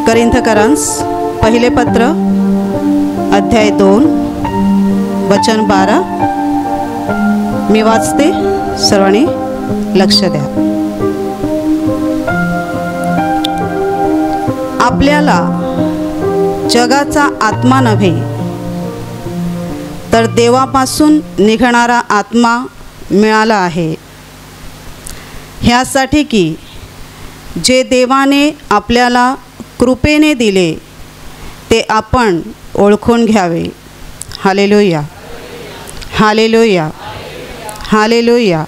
करिंथकरांस पहिले पत्र अध्याय 2 वचन 12 मी वाचते, सर्वांनी लक्ष द्या. आपल्याला जगाचा आत्मा नव्हे तर देवापासून निघणारा आत्मा मिळाला आहे, ह्यासाठी की जे देवाने आपल्याला कृपेने दिले ते आपण ओळखून घ्यावे. Hallelujah, hallelujah, hallelujah,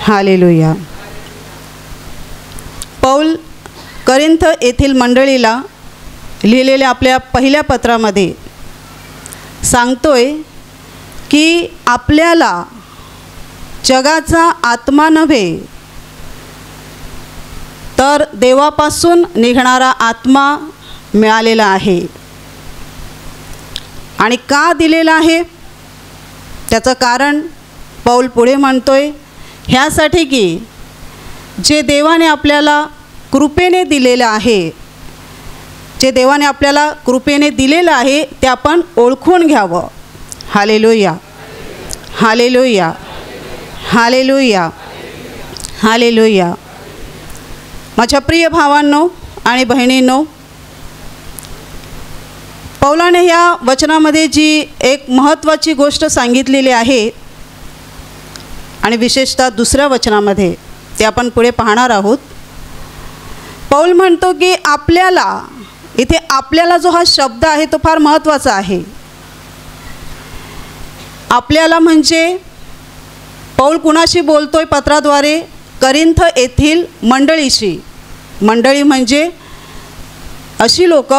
hallelujah. Paul Corinth येथील मंडळीला लिहिलेल्या आपल्या पहिल्या पत्रामध्ये सांगतोय की आपल्याला जगाचा आत्मा नव्हे तर देवापासून निघणारा आत्मा मिळालेला आहे. आणि का दिलेला आहे त्याचं कारण पौल पुढे म्हणतोय, ह्यासाठी की जे देवाने आपल्याला कृपेने दिलेलं आहे, जे देवाने आपल्याला कृपेने दिलेलं आहे ते आपण ओळखून घ्यावं. Hallelujah, hallelujah, hallelujah, hallelujah. माझ्या प्रिय भावांनो आणि बहिणींनो, पौलाने ह्या वचनामध्ये जी एक महत्त्वाची गोष्ट सांगितलेली आहे आणि विशेषतः दुसऱ्या वचनामध्ये ते आपण पुढे पाहणार आहोत. पौल म्हणतो की आपल्याला, इथे आपल्याला जो हा शब्द आहे तो फार महत्त्वाचा आहे. आपल्याला म्हणजे पौल कुणाशी बोलतोय पत्राद्वारे? करिंथ येथील मंडळीशी. मंडळी म्हणजे अशी लोक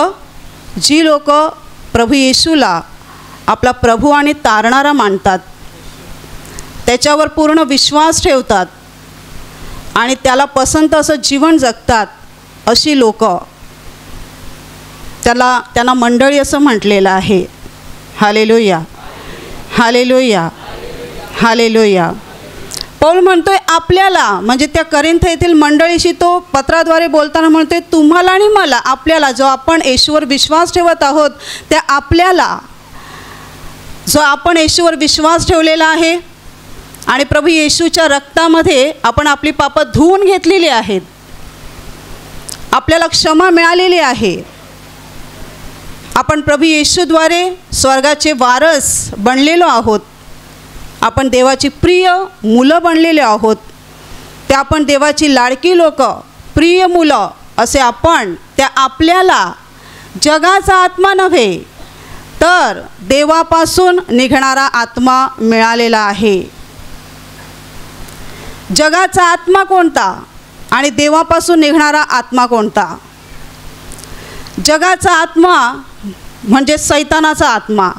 जी लोक प्रभू येशूला आपला प्रभू आणि तारणारा मानतात, त्याच्यावर पूर्ण विश्वास ठेवतात आणि त्याला पसंत असं जीवन जगतात, अशी लोक, त्यांना मंडळी असं म्हटलेलं आहे. Hallelujah, hallelujah, hallelujah. पौल म्हणतोय आपल्याला, म्हणजे त्या करिंथ येथील मंडळीशी तो पत्राद्वारे बोलताना म्हणतोय तुम्हाला आणि मला, आपल्याला जो आपण येशूवर विश्वास ठेवत आहोत त्या आपल्याला, जो आपण येशूवर विश्वास ठेवलेला आहे आणि प्रभू येशूच्या रक्तामध्ये आपण आपली पापं धुवून घेतलेली आहेत, आपल्याला क्षमा मिळालेली आहे, आपण प्रभू येशूद्वारे स्वर्गाचे वारस बनलेलो आहोत, आपण देवाची प्रिय मुलं बनलेले आहोत, ते आपण देवाची लाडकी लोक, प्रिय मुलं असे आपण, त्या आपल्याला जगाचा आत्मा नव्हे तर देवापासून निघणारा आत्मा मिळालेला आहे. जगाचा आत्मा कोणता आणि देवापासून निघणारा आत्मा कोणता? जगाचा आत्मा म्हणजे सैतानाचा आत्मा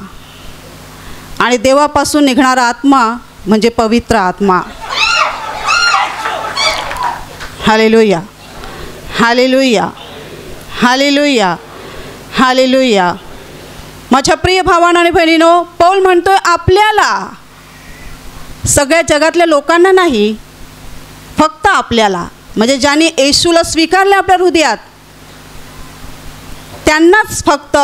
आणि देवापासून निघणारा आत्मा म्हणजे पवित्र आत्मा. Hallelujah, hallelujah, hallelujah, hallelujah. माझ्या प्रिय भावांनो आणि बहिणींनो, पौल म्हणतोय आपल्याला, सगळ्या जगातल्या लोकांना नाही, फक्त आपल्याला, म्हणजे ज्यांनी येशूला स्वीकारले आपल्या हृदयात त्यांनाच फक्त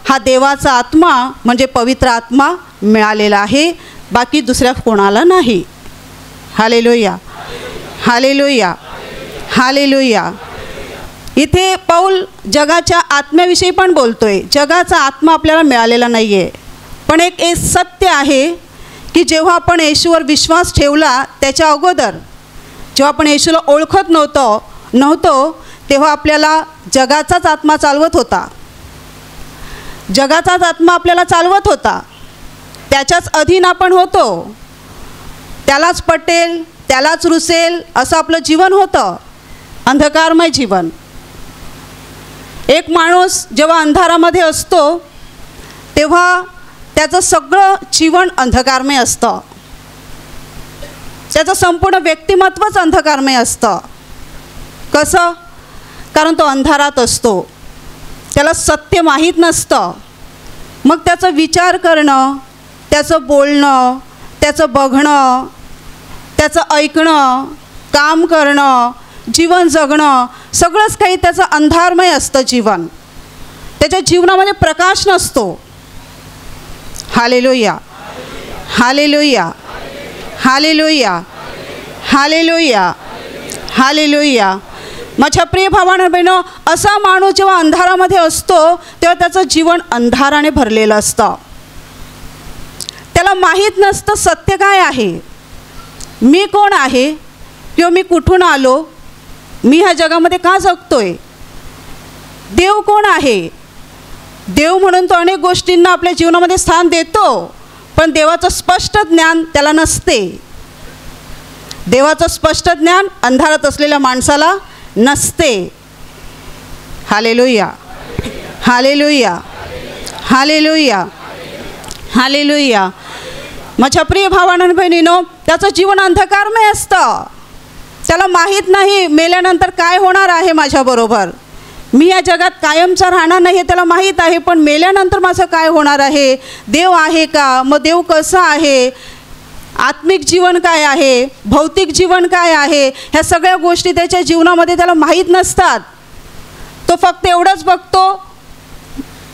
हा देवाचा आत्मा म्हणजे पवित्र आत्मा मिळालेला आहे, बाकी दुसऱ्या कोणाला नाही. Hallelujah, hallelujah, hallelujah. इथे पौल जगाच्या आत्म्याविषयी पण बोलतोय. जगाचा आत्मा आपल्याला मिळालेला नाही आहे, पण एक सत्य आहे की जेव्हा आपण येशूवर विश्वास ठेवला त्याच्या अगोदर, जेव्हा आपण येशूला ओळखत नव्हतो तेव्हा आपल्याला जगाचाच आत्मा चालवत होता, जगाचाच आत्मा आपल्याला चालवत होता, त्याच्याच अधीन आपण होतो, त्यालाच पटेल त्यालाच रुसेल असं आपलं जीवन होतं, अंधकारमय जीवन. एक माणूस जेव्हा अंधारामध्ये असतो तेव्हा त्याचं सगळं जीवन अंधकारमय असतं, त्याचं संपूर्ण व्यक्तिमत्वच अंधकारमय असतं. कसं? कारण तो अंधारात असतो, त्याला सत्य माहीत नसतं. मग त्याचं विचार करणं, त्याचं बोलणं, त्याचं बघणं, त्याचं ऐकणं, काम करणं, जीवन जगणं, सगळंच काही त्याचं अंधारमय असतं जीवन. त्याच्या जीवनामध्ये प्रकाश नसतो. Hallelujah, hallelujah, hallelujah, hallelujah, hallelujah. माझ्या प्रिय भावांनो बहिणो, असा माणूस जेव्हा अंधारामध्ये असतो तेव्हा त्याचं जीवन अंधाराने भरलेलं असतं. त्याला माहीत नसतं सत्य काय आहे, मी कोण आहे किंवा मी कुठून आलो, मी ह्या जगामध्ये का जगतोय, देव कोण आहे. देव म्हणून तो अनेक गोष्टींना आपल्या जीवनामध्ये स्थान देतो, पण देवाचं स्पष्ट ज्ञान त्याला नसते. देवाचं स्पष्ट ज्ञान अंधारात असलेल्या माणसाला नसते. Hallelujah, hallelujah, hallelujah, hallelujah. माझ्या प्रिय भावांनो बहिणीनो, त्याचं जीवन अंधकारमय असतं. त्याला माहीत नाही मेल्यानंतर काय होणार आहे माझ्याबरोबर. मी या जगात कायमचा राहणार नाही हे त्याला माहीत आहे, पण मेल्यानंतर माझं काय होणार आहे, देव आहे का, मग देव कसं आहे, आत्मिक जीवन काय आहे, भौतिक जीवन काय आहे, ह्या सगळ्या गोष्टी त्याच्या जीवनामध्ये त्याला माहीत नसतात. तो फक्त एवढंच बघतो,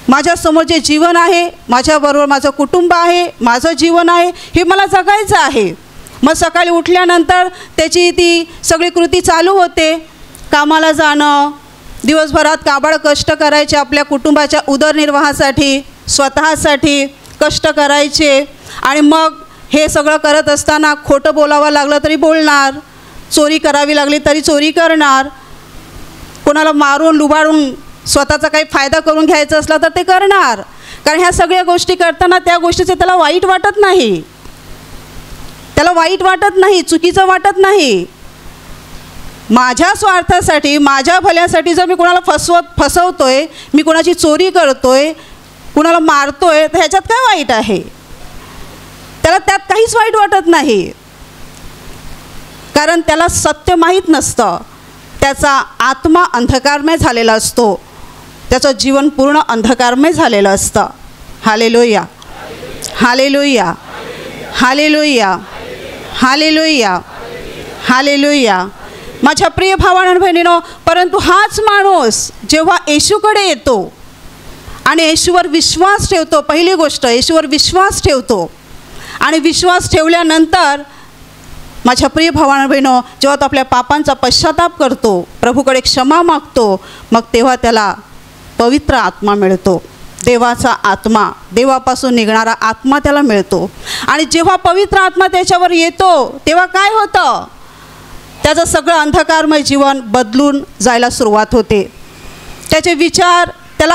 माझ्यासमोर जे जीवन आहे, माझ्याबरोबर माझं कुटुंब आहे, माझं जीवन आहे, हे मला जगायचं आहे. मग सकाळी उठल्यानंतर त्याची ती सगळी कृती चालू होते. कामाला जाणं, दिवसभरात काबाड कष्ट करायचे, आपल्या कुटुंबाच्या उदरनिर्वाहासाठी, स्वतःसाठी कष्ट करायचे. आणि मग हे सगळं करत असताना खोटं बोलावं लागलं तरी बोलणार, चोरी करावी लागली तरी चोरी करणार, कोणाला मारून लुबाडून स्वतःचा काही फायदा करून घ्यायचा असला तर ते करणार. कारण ह्या सगळ्या गोष्टी करताना त्या गोष्टीचे त्याला वाईट वाटत नाही, त्याला वाईट वाटत नाही, चुकीचं वाटत नाही. माझ्या स्वार्थासाठी, माझ्या भल्यासाठी जर मी कोणाला फसवतोय, मी कोणाची चोरी करतोय, कुणाला मारतोय, तर ह्याच्यात काय वाईट आहे. त्याला त्यात काहीच वाईट वाटत नाही, कारण त्याला सत्य माहीत नसतं. त्याचा आत्मा अंधकारमय झालेला असतो, त्याचं जीवन पूर्ण अंधकारमय झालेलं असतं. Hallelujah, hallelujah, hallelujah, hallelujah, hallelujah. माझ्या प्रिय भावांनो बहिणीनो, परंतु हाच माणूस जेव्हा येशूकडे येतो आणि येशूवर विश्वास ठेवतो, पहिली गोष्ट येशूवर विश्वास ठेवतो, आणि विश्वास ठेवल्यानंतर माझ्या प्रिय भावांनो बहिणो, जेव्हा तो आपल्या पापांचा पश्चाताप करतो, प्रभूकडे क्षमा मागतो, मग तेव्हा त्याला पवित्र आत्मा मिळतो. देवाचा आत्मा, देवापासून निघणारा आत्मा त्याला मिळतो. आणि जेव्हा पवित्र आत्मा त्याच्यावर येतो तेव्हा काय होतं, त्याचं सगळं अंधकारमय जीवन बदलून जायला सुरुवात होते. त्याचे विचार त्याला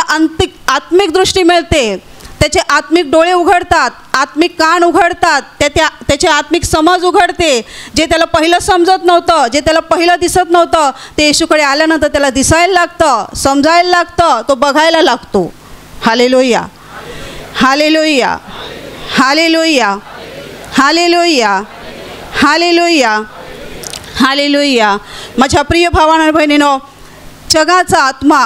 आत्मिक दृष्टी मिळते, त्याचे आत्मिक डोळे उघडतात, आत्मिक कान उघडतात, त्याचे आत्मिक समज उघडते. जे त्याला पहिलं समजत नव्हतं, जे त्याला पहिलं दिसत नव्हतं, ते येशूकडे आल्यानंतर त्याला दिसायला लागतं, समजायला लागतं, तो बघायला लागतो. Hallelujah, hallelujah, hallelujah, hallelujah, hallelujah, hallelujah. माझ्या प्रिय भावांनो बहिणीनो, जगाचा आत्मा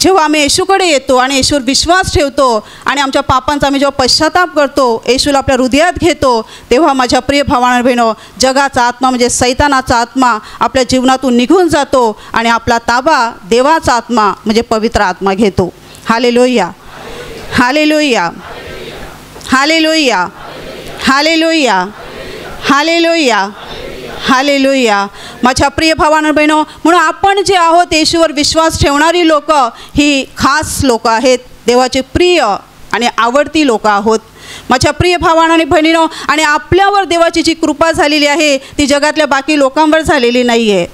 जेव्हा आम्ही येशूकडे येतो आणि येशूवर विश्वास ठेवतो आणि आमच्या पापांचा आम्ही जेव्हा पश्चाताप करतो, येशूला आपल्या हृदयात घेतो, तेव्हा माझ्या प्रिय भावांनो बहिणो, जगाचा आत्मा म्हणजे सैतानाचा आत्मा आपल्या जीवनातून निघून जातो आणि आपला ताबा देवाचा आत्मा म्हणजे पवित्र आत्मा घेतो. Hallelujah, hallelujah, hallelujah, hallelujah, hallelujah, hallelujah. माझ्या प्रिय भावांनो बहिणो, म्हणून आपण जे आहोत येशूवर विश्वास ठेवणारी लोक ही खास लोक आहेत, देवाचे प्रिय आणि आवडती लोक आहोत. माझ्या प्रिय भावांनो आणि बहिणीनो, आणि आपल्यावर देवाची जी कृपा झालेली आहे ती जगातल्या बाकी लोकांवर झालेली नाही आहे.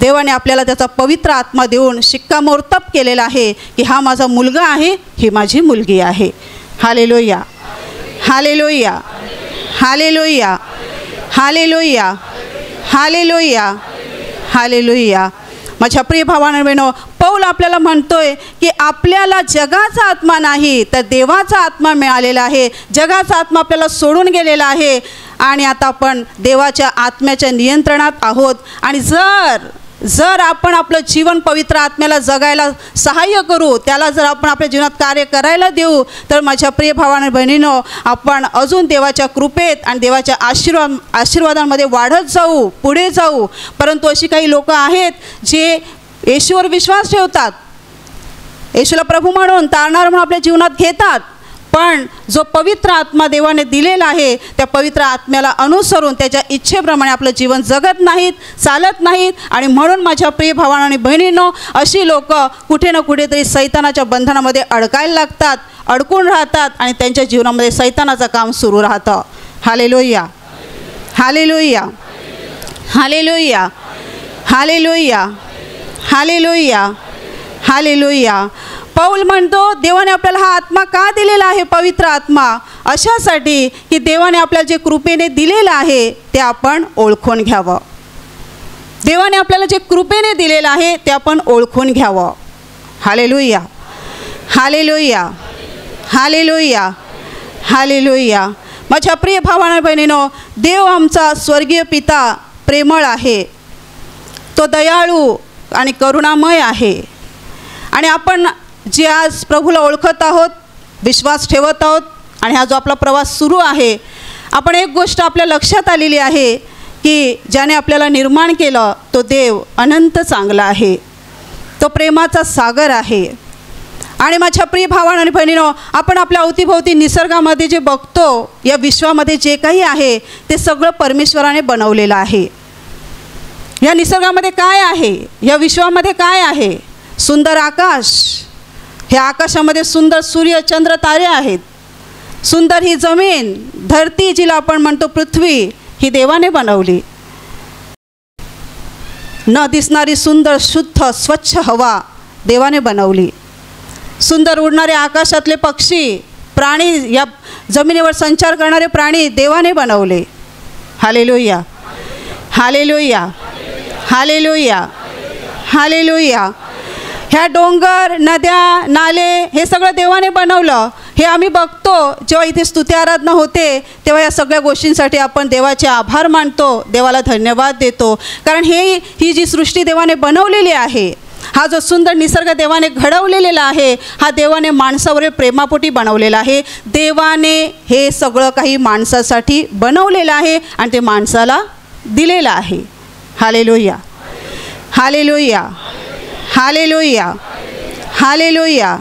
देवाने आपल्याला त्याचा पवित्र आत्मा देऊन शिक्कामोर्तब केलेला आहे की हा माझा मुलगा आहे, ही माझी मुलगी आहे. Hallelujah, hallelujah, hallelujah, hallelujah, hallelujah, hallelujah. माझ्या प्रिय भावांनो बहिणो, पौल आपल्याला म्हणतोय की आपल्याला जगाचा आत्मा नाही तर देवाचा आत्मा मिळालेला आहे. जगाचा आत्मा आपल्याला सोडून गेलेला आहे आणि आता आपण देवाच्या आत्म्याच्या नियंत्रणात आहोत. आणि जर आपण आपलं जीवन पवित्र आत्म्याला जगायला सहाय्य करू, त्याला जर आपण आपल्या जीवनात कार्य करायला देऊ, तर माझ्या प्रिय भावांनो बहिणीनो, आपण अजून देवाच्या कृपेत आणि देवाच्या आशीर्वादांमध्ये वाढत जाऊ, पुढे जाऊ. परंतु अशी काही लोक आहेत जे येशूवर विश्वास ठेवतात, येशूला प्रभू म्हणून तारणार म्हणून आपल्या जीवनात घेतात, पण जो पवित्र आत्मा देवाने दिलेला आहे त्या पवित्र आत्म्याला अनुसरून त्याच्या इच्छेप्रमाणे आपलं जीवन जगत नाहीत, चालत नाहीत. आणि म्हणून माझ्या प्रिय भावांनो आणि बहिणींनो, अशी लोक कुठे ना कुठेतरी सैतानाच्या बंधनामध्ये अडकायला लागतात, अडकून राहतात आणि त्यांच्या जीवनामध्ये सैतानाचं काम सुरू राहतं. Hallelujah, hallelujah, hallelujah, hallelujah, hallelujah, hallelujah. Paul म्हणतो देवाने आपल्याला हा आत्मा का दिलेला आहे, पवित्र आत्मा, अशासाठी की देवाने आपल्याला जे कृपेने दिलेलं आहे ते आपण ओळखून घ्यावं. देवाने आपल्याला जे कृपेने दिलेलं आहे ते आपण ओळखून घ्यावं. Hallelujah, hallelujah, hallelujah, hallelujah. माझ्या प्रिय भावांनो बहिणींनो, देव आमचा स्वर्गीय पिता प्रेमळ आहे, तो दयाळू आणि करुणामय आहे. आणि आपण जे आज प्रभूला ओळखत आहोत, विश्वास ठेवत आहोत आणि हा जो आपला प्रवास सुरू आहे, आपण एक गोष्ट आपल्या लक्षात आलेली आहे की ज्याने आपल्याला निर्माण केलं तो देव अनंत चांगला आहे, तो प्रेमाचा सागर आहे. आणि माझ्या प्रिय भावांनो आणि बहिणींनो, आपण आपल्या अवतीभोवती निसर्गामध्ये जे बघतो, या विश्वामध्ये जे काही आहे ते सगळं परमेश्वराने बनवलेलं आहे. या निसर्गामध्ये काय आहे, या विश्वामध्ये काय आहे? सुंदर आकाश, ह्या आकाशामध्ये सुंदर सूर्य चंद्र तारे आहेत. सुंदर ही जमीन, धरती जिला आपण म्हणतो पृथ्वी, ही देवाने बनवली. न दिसणारी सुंदर शुद्ध स्वच्छ हवा देवाने बनवली. सुंदर उडणारे आकाशातले पक्षी, प्राणी, या जमिनीवर संचार करणारे प्राणी देवाने बनवले. Hallelujah, hallelujah, hallelujah, hallelujah. ह्या डोंगर, नद्या, नाले हे सगळं देवाने बनवलं. हे आम्ही बघतो जेव्हा इथे स्तुती आराधना होते तेव्हा या सगळ्या गोष्टींसाठी आपण देवाचे आभार मानतो, देवाला धन्यवाद देतो. कारण ही जी सृष्टी देवाने बनवलेली आहे, हा जो सुंदर निसर्ग देवाने घडवलेला आहे, हा देवाने माणसावर प्रेमापोटी बनवलेला आहे. देवाने हे सगळं काही माणसासाठी बनवलेलं आहे आणि ते माणसाला दिलेलं आहे. Hallelujah, hallelujah, hallelujah, hallelujah,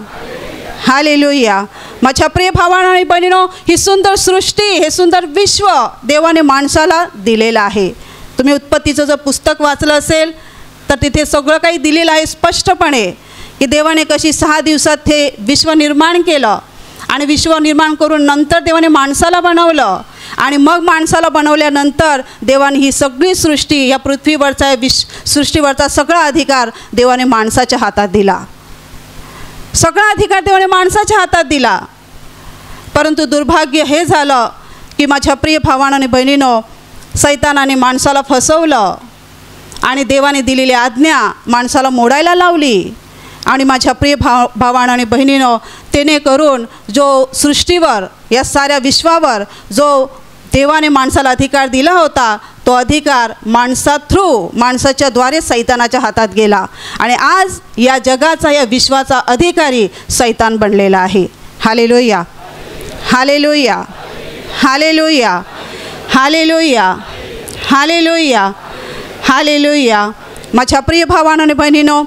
hallelujah. माझ्या प्रिय भावांनो आणि बहिणींनो, ही सुंदर सृष्टी, हे सुंदर विश्व देवाने माणसाला दिलेलं आहे. तुम्ही उत्पत्तीचं जर पुस्तक वाचलं असेल तर तिथे सगळं काही दिलेलं आहे स्पष्टपणे की देवाने कशी 6 दिवसात हे विश्व निर्माण केलं आणि विश्व निर्माण करून नंतर देवाने माणसाला बनवलं. आणि मग माणसाला बनवल्यानंतर देवाने ही सगळी सृष्टी, या पृथ्वीवरचा सृष्टीवरचा सगळा अधिकार देवाने माणसाच्या हातात दिला. सगळा अधिकार देवाने माणसाच्या हातात दिला. परंतु दुर्भाग्य हे झालं की माझ्या प्रिय भावांनो आणि बहिणींनो, सैतानाने माणसाला फसवलं आणि देवाने दिलेली आज्ञा माणसाला मोडायला लावली. आणि माझ्या प्रिय भावांनो आणि बहिणींनो, त्याने करून जो सृष्टीवर, या साऱ्या विश्वावर जो देवाने माणसाला अधिकार दिला होता, तो अधिकार माणसाच्या द्वारे सैतानाच्या हातात गेला. आणि आज या जगाचा, या विश्वाचा अधिकारी सैतान बनलेला आहे. Hallelujah, hallelujah, hallelujah, hallelujah, hallelujah, hallelujah. माझ्या प्रिय भावांनो आणि बहिणींनो,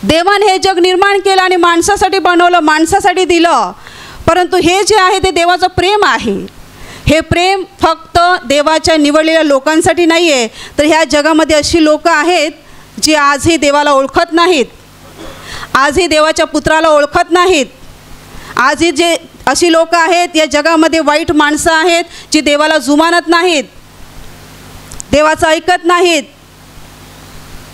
देवाने हे जग निर्माण केलं आणि माणसासाठी बनवलं, माणसासाठी दिलं. परंतु हे जे आहे ते देवाचं प्रेम आहे. हे प्रेम फक्त देवाच्या निवडलेल्या लोकांसाठी नाही आहे, तर ह्या जगामध्ये अशी लोकं आहेत जी आजही देवाला ओळखत नाहीत, आजही देवाच्या पुत्राला ओळखत नाहीत. आजही जे अशी लोकं आहेत या जगामध्ये, वाईट माणसं आहेत जी देवाला जुमानत नाहीत, देवाचं ऐकत नाहीत,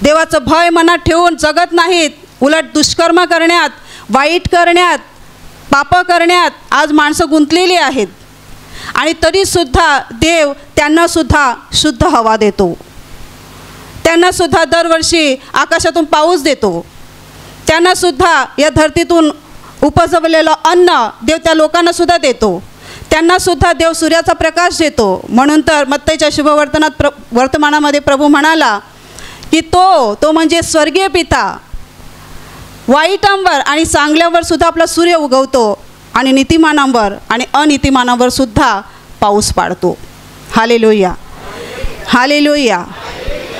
देवाचं भय मनात ठेवून जगत नाहीत. उलट दुष्कर्म करण्यात, वाईट करण्यात, पाप करण्यात आज माणसं गुंतलेली आहेत. आणि तरीसुद्धा देव त्यांनासुद्धा शुद्ध हवा देतो, त्यांनासुद्धा दरवर्षी आकाशातून पाऊस देतो, त्यांनासुद्धा या धरतीतून उपजवलेलं अन्न देव त्या लोकांनासुद्धा देतो, त्यांनासुद्धा देव सूर्याचा प्रकाश देतो. म्हणून तर मत्तईच्या वर्तमानामध्ये प्रभू म्हणाला की तो म्हणजे स्वर्गीय पिता वाईटांवर आणि चांगल्यावर सुद्धा आपला सूर्य उगवतो आणि नीतिमानांवर आणि अनीतिमानांवर सुद्धा पाऊस पाडतो. Hallelujah, hallelujah,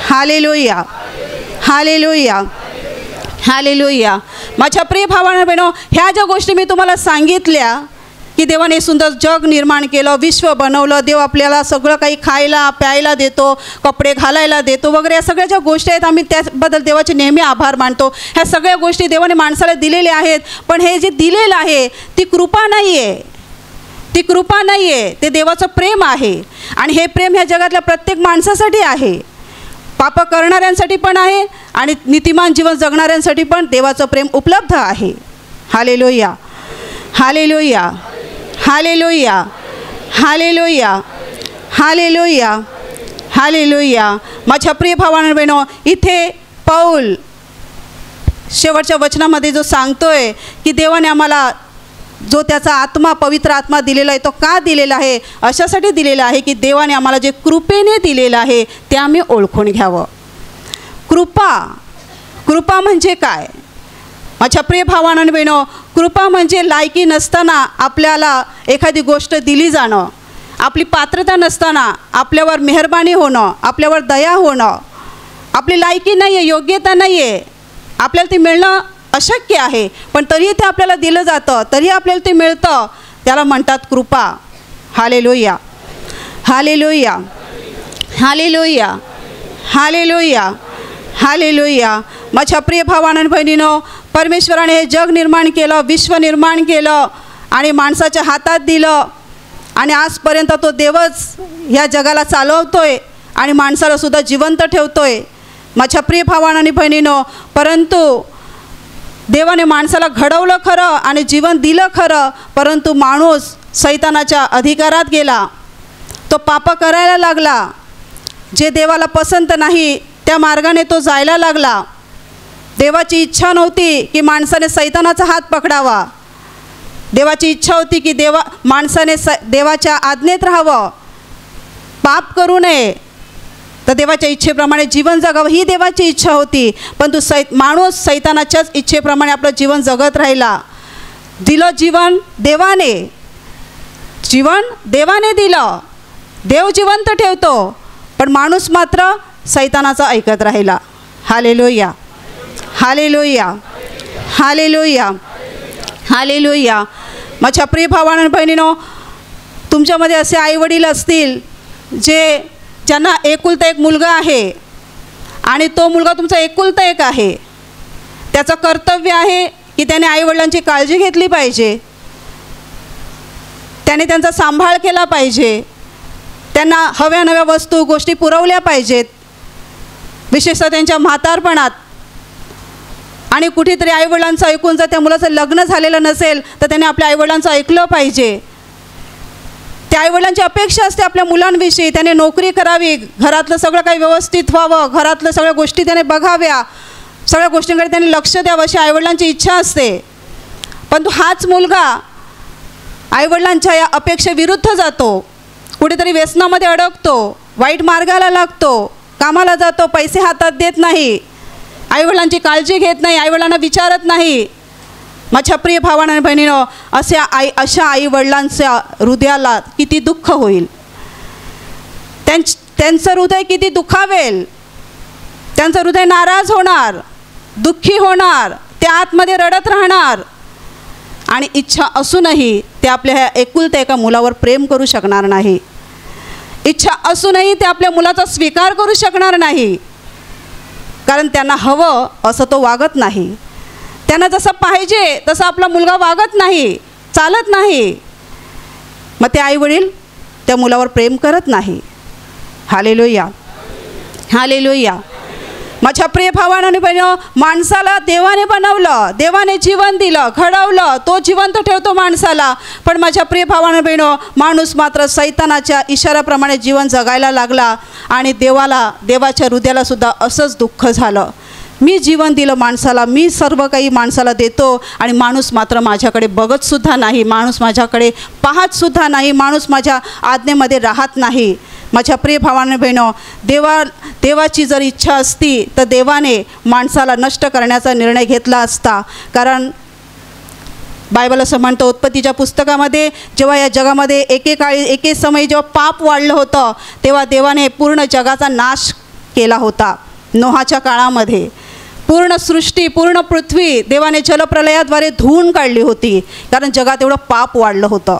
hallelujah, hallelujah, hallelujah. माझ्या प्रिय भावांनो बहिणो, ह्या ज्या गोष्टी मी तुम्हाला सांगितल्या की देवाने सुंदर जग निर्माण केलं, विश्व बनवलं, देव आपल्याला सगळं काही खायला प्यायला देतो, कपडे घालायला देतो वगैरे, या सगळ्या ज्या गोष्टी आहेत आम्ही त्याबद्दल देवाचे नेहमी आभार मानतो. ह्या सगळ्या गोष्टी देवाने माणसाला दिलेल्या आहेत. पण हे जे दिलेलं आहे ती कृपा नाही आहे, ती कृपा नाही आहे, ते देवाचं प्रेम आहे. आणि हे प्रेम ह्या जगातल्या प्रत्येक माणसासाठी आहे. पाप करणाऱ्यांसाठी पण आहे आणि नीतिमान जीवन जगणाऱ्यांसाठी पण देवाचं प्रेम उपलब्ध आहे. Hallelujah, hallelujah, hallelujah, hallelujah, hallelujah, hallelujah. माझ्या प्रिय भावांनो बहिणो, इथे पौल शेवटच्या वचनामध्ये जो सांगतोय की देवाने आम्हाला जो त्याचा आत्मा, पवित्र आत्मा दिलेला आहे, तो का दिलेला आहे? अशासाठी दिलेला आहे की देवाने आम्हाला जे कृपेने दिलेलं आहे ते आम्ही ओळखून घ्यावं. कृपा, कृपा म्हणजे काय? माझ्या प्रिय भावांनो बहिणो, कृपा म्हणजे लायकी नसताना आपल्याला एखादी गोष्ट दिली जाणं, आपली पात्रता नसताना आपल्यावर मेहरबानी होणं, आपल्यावर दया होणं. आपली लायकी नाही आहे, योग्यता नाही आहे, आपल्याला ते मिळणं अशक्य आहे, पण तरीही ते आपल्याला दिलं जातं, तरी आपल्याला ते मिळतं. त्याला म्हणतात कृपा. Hallelujah, hallelujah, hallelujah, hallelujah, hallelujah. माझ्या प्रिय भावांनो बहिणींनो, परमेश्वराने हे जग निर्माण केलं, विश्व निर्माण केलं आणि माणसाच्या हातात दिलं. आणि आजपर्यंत तो देवच ह्या जगाला चालवतोय आणि माणसाला सुद्धा जिवंत ठेवतोय. माझ्या प्रिय भावांनो आणि बहिणींनो, परंतु देवाने माणसाला घडवलं खरं आणि जीवन दिलं खरं, परंतु माणूस सैतानाच्या अधिकारात गेला, तो पाप करायला लागला. जे देवाला पसंत नाही त्या मार्गाने तो जायला लागला. देवाची इच्छा नव्हती की माणसाने सैतानाचा हात पकडावा. देवाची इच्छा होती की माणसाने देवाच्या आज्ञेत राहावं, पाप करू नये, तर देवाच्या इच्छेप्रमाणे जीवन जगावं, ही देवाची इच्छा होती. परंतु माणूस सैतानाच्याच इच्छेप्रमाणे आपलं जीवन जगत राहिला. दिलं जीवन देवाने, जीवन देवाने दिलं, देव जिवंत ठेवतो, पण माणूस मात्र सैतानाचा ऐकत राहिला. Hallelujah, hallelujah, hallelujah, hallelujah. माझ्या प्रिय भावांनो बहिणींनो, तुमच्यामध्ये असे आईवडील असतील ज्यांना एकुलता एक मुलगा आहे आणि तो मुलगा तुमचा एकुलता एक आहे. त्याचं कर्तव्य आहे की त्याने आईवडिलांची काळजी घेतली पाहिजे, त्याने त्यांचा सांभाळ केला पाहिजे, त्यांना हव्या नव्या वस्तू गोष्टी पुरवल्या पाहिजेत, विशेषतः त्यांच्या म्हातारपणात. आणि कुठेतरी आईवडिलांचं ऐकून जर त्या मुलाचं लग्न झालेलं नसेल तर त्याने आपल्या आईवडिलांचं ऐकलं पाहिजे. त्या आईवडिलांची अपेक्षा असते आपल्या मुलांविषयी, त्याने नोकरी करावी, घरातलं सगळं काही व्यवस्थित व्हावं, घरातलं सगळ्या गोष्टी त्याने बघाव्या, सगळ्या गोष्टींकडे त्याने लक्ष द्यावं, अशी आईवडिलांची इच्छा असते. परंतु हाच मुलगा आईवडिलांच्या या अपेक्षेविरुद्ध जातो, कुठेतरी व्यसनामध्ये अडकतो, वाईट मार्गाला लागतो, कामाला जातो, पैसे हातात देत नाही, आईवडिलांची काळजी घेत नाही, आईवडिलांना विचारत नाही. माझ्या प्रिय भावांनो आणि बहिणींनो, अशा आईवडिलांच्या हृदयाला किती दुःख होईल, त्यांचं हृदय किती दुखावेल, त्यांचं हृदय नाराज होणार, दुःखी होणार, ते आतमध्ये रडत राहणार. आणि इच्छा असूनही ते आपल्या ह्या एकुलत्या एका मुलावर प्रेम करू शकणार नाही. इच्छा असूनही ते आपल्या मुलाचा स्वीकार करू शकणार नाही, कारण त्यांना हवं असं तो वागत नाही, त्यांना जसं पाहिजे तसं आपला मुलगा वागत नाही, चालत नाही. मग ते आईवडील त्या मुलावर प्रेम करत नाही. Hallelujah, hallelujah. माझ्या प्रिय भावांनो आणि बहिणींनो, माणसाला देवाने बनवलं, देवाने जीवन दिलं, घडवलं, तो जिवंत ठेवतो माणसाला. पण माझ्या प्रिय भावांनो बहिणींनो, माणूस मात्र सैतानाच्या इशाऱ्याप्रमाणे जीवन जगायला लागला आणि देवाच्या हृदयाला सुद्धा असंच दुःख झालं. मी जीवन दिलं माणसाला, मी सर्व काही माणसाला देतो आणि माणूस मात्र माझ्याकडे बघतसुद्धा नाही, माणूस माझ्याकडे पाहतसुद्धा नाही, माणूस माझ्या आज्ञेमध्ये राहत नाही. माझ्या प्रिय भावांनो बहिणो, देवाची जर इच्छा असती तर देवाने माणसाला नष्ट करण्याचा निर्णय घेतला असता. कारण बायबल असं म्हणतो उत्पत्तीच्या पुस्तकामध्ये, जेव्हा या जगामध्ये एके समयी जेव्हा पाप वाढलं होतं तेव्हा देवाने पूर्ण जगाचा नाश केला होता. नोहाच्या काळामध्ये पूर्ण सृष्टी, पूर्ण पृथ्वी देवाने जलप्रलयाद्वारे धुवून काढली होती, कारण जगात एवढं पाप वाढलं होतं.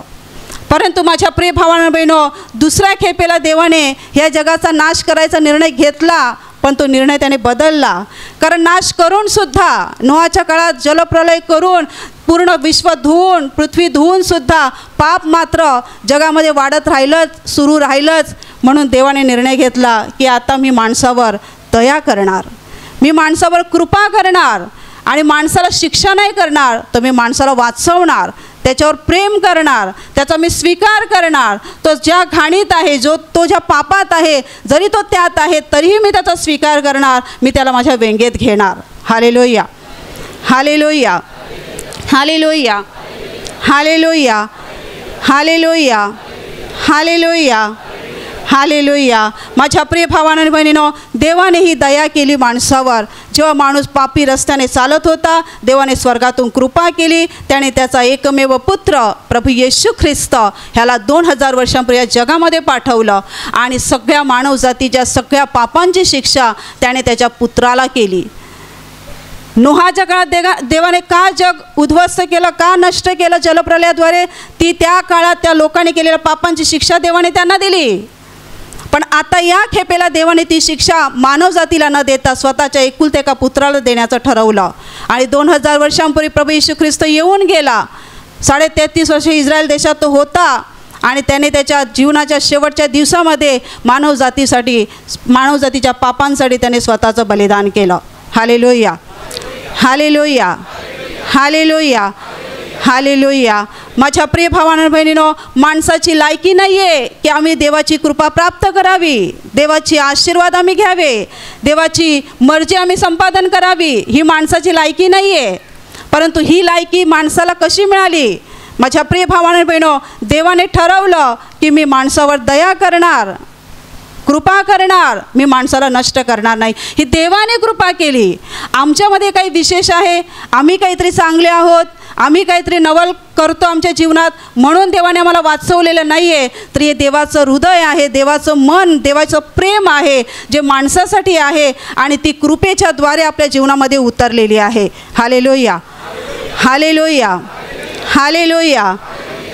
परंतु माझ्या प्रिय भावांनो बहिणो, दुसऱ्या खेपेला देवाने ह्या जगाचा नाश करायचा निर्णय घेतला, पण तो निर्णय त्याने बदलला. कारण नाश करून सुद्धा, नोहाच्या काळात जलप्रलय करून पूर्ण विश्व धुवून, पृथ्वी धुवून सुद्धा पाप मात्र जगामध्ये वाढत राहिलंच, सुरू राहिलंच. म्हणून देवाने निर्णय घेतला की आता मी माणसावर दया करणार, मी माणसावर कृपा करणार आणि माणसाला शिक्षा नाही करणार, तर मी माणसाला वाचवणार, त्याच्यावर प्रेम करणार, त्याचा मी स्वीकार करणार. तो ज्या घाणीत आहे, तो ज्या पापात आहे, जरी तो त्यात आहे तरीही मी त्याचा स्वीकार करणार, मी त्याला माझ्या वेंगेत घेणार. Hallelujah, hallelujah, hallelujah, hallelujah, hallelujah, hallelujah, hallelujah. माझ्या प्रिय भावांनो आणि बहिणींनो, देवाने ही दया केली माणसावर. जेव्हा माणूस पापी रस्त्याने चालत होता, देवाने स्वर्गातून कृपा केली. त्याने त्याचा एकमेव पुत्र प्रभू येशू ख्रिस्त ह्याला 2000 वर्षांपूर्वी या जगामध्ये पाठवलं आणि सगळ्या मानवजातीच्या सगळ्या पापांची शिक्षा त्याने त्याच्या पुत्राला केली. नोहाच्या काळात देवाने का जग उद्ध्वस्त केलं, का नष्ट केलं जलप्रलयाद्वारे? ती त्या काळात त्या लोकांनी केलेल्या पापांची शिक्षा देवाने त्यांना दिली. पण आता या खेपेला देवाने ती शिक्षा मानवजातीला न देता स्वतःच्या एकुलत्या एका पुत्राला देण्याचं ठरवलं. आणि 2000 वर्षांपूर्वी प्रभू येशू ख्रिस्त येऊन गेला. 33.5 वर्षे इस्रायल देशात तो होता आणि त्याने त्याच्या जीवनाच्या शेवटच्या दिवसामध्ये मानवजातीच्या पापांसाठी त्याने स्वतःचं बलिदान केलं. Hallelujah, hallelujah, hallelujah, hallelujah. माझ्या प्रिय भावांनो बहिणींनो, माणसाची लायकी नाही आहे की आम्ही देवाची कृपा प्राप्त करावी, देवाची आशीर्वाद आम्ही घ्यावे, देवाची मर्जी आम्ही संपादन करावी, ही माणसाची लायकी नाही आहे. परंतु ही लायकी माणसाला कशी मिळाली? माझ्या प्रिय भावांनो बहिणो, देवाने ठरवलं की मी माणसावर दया करणार, कृपा करणार, मी माणसाला नष्ट करणार नाही. ही देवाने कृपा केली. आमच्यामध्ये काही विशेष आहे, आम्ही काहीतरी चांगले आहोत, आम्ही काहीतरी नवल करतो आमच्या जीवनात, म्हणून देवाने आम्हाला वाचवलेलं नाही आहे. तर हे देवाचं हृदय आहे, देवाचं मन, देवाचं प्रेम आहे, जे माणसासाठी आहे आणि ती कृपेच्या द्वारे आपल्या जीवनामध्ये उतरलेली आहे. Hallelujah, hallelujah, hallelujah,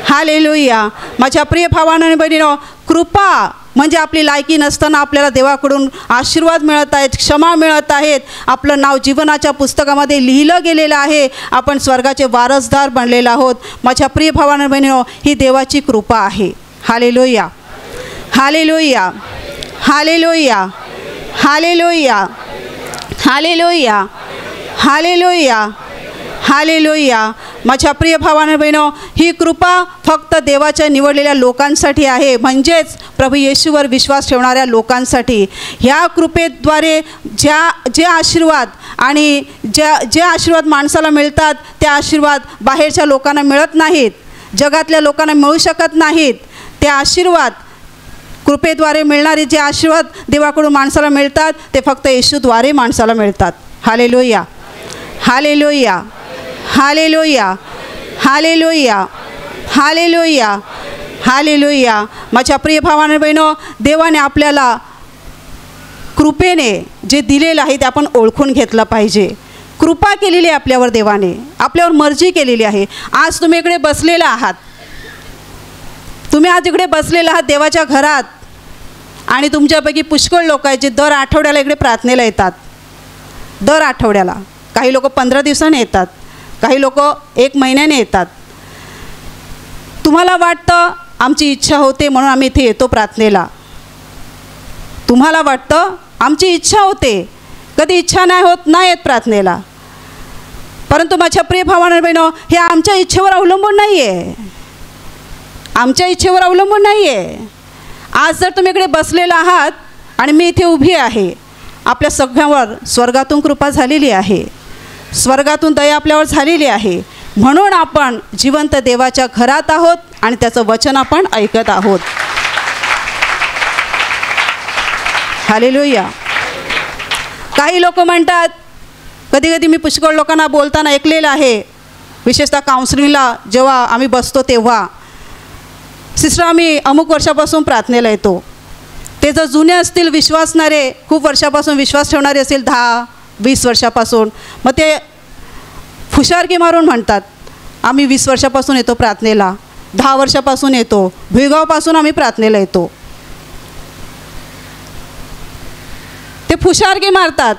hallelujah. माझ्या प्रिय भावांनो आणि बहिणींनो, कृपा म्हणजे आपली लायकी नसताना आपल्याला देवाकडून आशीर्वाद मिळत आहेत, क्षमा मिळत आहेत, आपलं नाव जीवनाच्या पुस्तकामध्ये लिहिलं गेलेलं आहे, आपण स्वर्गाचे वारसदार बनलेलो आहोत. माझ्या प्रिय भावांनो बहिणींनो, ही देवाची कृपा आहे. Hallelujah, hallelujah, hallelujah, hallelujah, hallelujah, hallelujah, hallelujah. माझ्या प्रिय भावांनो बहिणो, ही कृपा फक्त देवाच्या निवडलेल्या लोकांसाठी आहे, म्हणजेच प्रभू येशूवर विश्वास ठेवणाऱ्या लोकांसाठी. ह्या कृपेद्वारे जे आशीर्वाद आणि जे आशीर्वाद माणसाला मिळतात, ते आशीर्वाद बाहेरच्या लोकांना मिळत नाहीत, जगातल्या लोकांना मिळू शकत नाहीत. ते आशीर्वाद कृपेद्वारे मिळणारे जे आशीर्वाद देवाकडून माणसाला मिळतात, ते फक्त येशूद्वारे माणसाला मिळतात. Hallelujah, hallelujah, hallelujah, hallelujah, hallelujah, hallelujah. माझ्या प्रिय भावांनो बहिणो, देवाने आपल्याला कृपेने जे दिलेलं आहे ते आपण ओळखून घेतलं पाहिजे. कृपा केलेली आहे आपल्यावर देवाने, आपल्यावर मर्जी केलेली आहे. आज तुम्ही इकडे बसलेला आहात, तुम्ही आज इकडे बसलेला आहात देवाच्या घरात, आणि तुमच्यापैकी पुष्कळ लोक आहेत जे दर आठवड्याला इकडे प्रार्थनेला येतात. दर आठवड्याला काही लोक 15 दिवसांनी येतात, काही लोक 1 महिन्याने येतात. तुम्हाला वाटतं आमची इच्छा होते म्हणून आम्ही इथे येतो प्रार्थनेला. तुम्हाला वाटतं आमची इच्छा होते, कधी इच्छा नाही होत, नाही येत प्रार्थनेला. परंतु माझ्या प्रिय भावांनो बहिणो, हे आमच्या इच्छेवर अवलंबून नाही आहे, आमच्या इच्छेवर अवलंबून नाही आहे. आज जर तुम्ही इकडे बसलेला आहात आणि मी इथे उभी आहे, आपल्या सगळ्यांवर स्वर्गातून कृपा झालेली आहे, स्वर्गातून दया आपल्यावर झालेली आहे, म्हणून आपण जिवंत देवाच्या घरात आहोत आणि त्याचं वचन आपण ऐकत आहोत. हालेलुया. काही लोक म्हणतात, कधी कधी मी पुष्कळ लोकांना बोलताना ऐकलेलं आहे, विशेषतः काउन्सिलिंगला जेव्हा आम्ही बसतो तेव्हा, सिस्टर आम्ही अमुक वर्षापासून प्रार्थनेला येतो. ते जर जुने असतील, विश्वासणारे, खूप वर्षापासून विश्वास ठेवणारे असतील, 10, 20 वर्षापासून. मग ते फुशारकी मारून म्हणतात, आम्ही 20 वर्षापासून येतो प्रार्थनेला, 10 वर्षापासून येतो, भुईगावपासून आम्ही प्रार्थनेला येतो. ते फुशारकी मारतात,